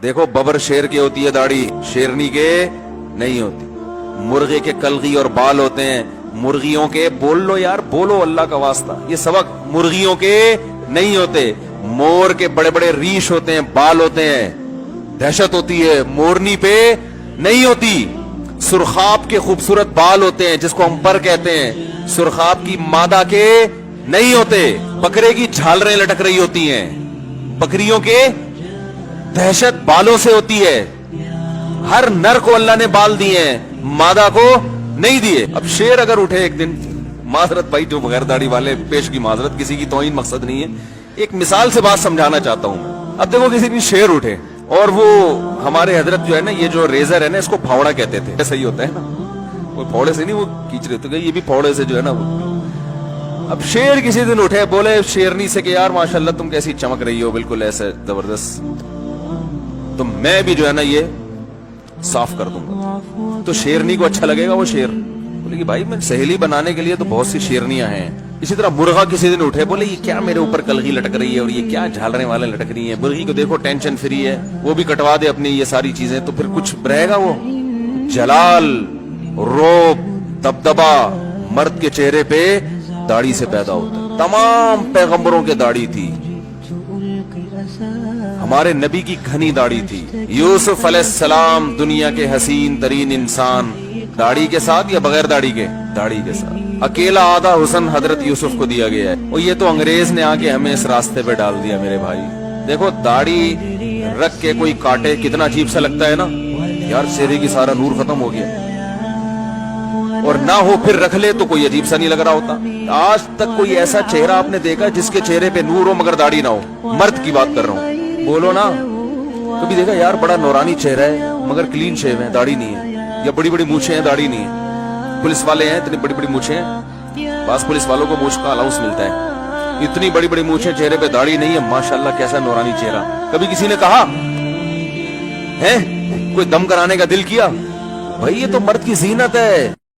देखो बबर शेर के होती है दाढ़ी, शेरनी के नहीं होती। मुर्गे के कलगी और बाल होते हैं, मुर्गियों के बोल लो यार, बोलो अल्लाह का वास्ता, ये सबक मुर्गियों के नहीं होते। मोर के बड़े बड़े रीश होते हैं, बाल होते हैं, दहशत होती है, मोरनी पे नहीं होती। सुरखाब के खूबसूरत बाल होते हैं जिसको हम पर कहते हैं, सुरखाब की मादा के नहीं होते। बकरे की झालरें लटक रही होती हैं, बकरियों के दहशत बालों से होती है। हर नर को अल्लाह ने बाल दिए हैं, मादा को नहीं दिए। अब शेर अगर उठे एक दिन, माजरत भाई जो बगैर दाढ़ी वाले पेश की माजरत, किसी की तौहीन मकसद नहीं है, एक मिसाल से बात समझाना चाहता हूं मैं। अब देखो किसी दिन शेर उठे और वो हमारे हजरत जो है ना, ये जो रेजर है ना, इसको फावड़ा कहते थे, सही होता है ना, वो फावड़े से नहीं, वो खींच रहे थे, ये भी फावड़े से जो है ना वो। अब शेर किसी दिन उठे, बोले शेरनी से कि यार माशाल्लाह तुम कैसी चमक रही हो, बिल्कुल ऐसे जबरदस्त, तो मैं भी जो है ना ये साफ कर दूंगा। तो शेरनी को अच्छा लगेगा वो शेर, बोले कि भाई मैं सहेली बनाने के लिए तो बहुत सी शेरनियां हैं। इसी तरह मुर्गा किसी दिन उठे, बोले ये क्या मेरे ऊपर कलगी लटक रही है और ये क्या झालने वाले लटक रही है। मुर्गी को देखो टेंशन फ्री है, वो भी कटवा दे अपनी ये सारी चीजें, तो फिर कुछ रहेगा वो। जलाल, रोब, दबदबा मर्द के चेहरे पे दाढ़ी से पैदा होता है। तमाम पैगंबरों के दाढ़ी थी, हमारे नबी की घनी दाढ़ी थी। यूसुफ अलैहिस्सलाम दुनिया के हसीन तरीन इंसान, दाढ़ी के साथ या बगैर दाढ़ी के? दाढ़ी के साथ। अकेला आधा हुस्न हजरत यूसुफ को दिया गया है, और ये तो अंग्रेज ने आके हमें इस रास्ते पे डाल दिया मेरे भाई। देखो दाढ़ी रख के कोई काटे, कितना अजीब सा लगता है ना यार, चेहरे की सारा नूर खत्म हो गया, और ना हो फिर रख ले तो कोई अजीब सा नहीं लग रहा होता। आज तक कोई ऐसा चेहरा आपने देखा जिसके चेहरे पे नूर हो मगर दाढ़ी ना हो? मर्द की बात कर रहा हूँ, बोलो ना, कभी देखा यार बड़ा नौरानी चेहरा है मगर क्लीन शेव है, दाढ़ी नहीं है, या बड़ी बड़ी मूछें हैं, दाढ़ी नहीं है। पुलिस वाले हैं, इतनी बड़ी बड़ी मूछें हैं, बस पुलिस वालों को मूछ का अलाउंस मिलता है, इतनी बड़ी बड़ी मूछें, चेहरे पे दाढ़ी नहीं है, माशाल्लाह कैसा नौरानी चेहरा। कभी किसी ने कहा है, कोई दम कराने का दिल किया? भाई ये तो मर्द की जीनत है।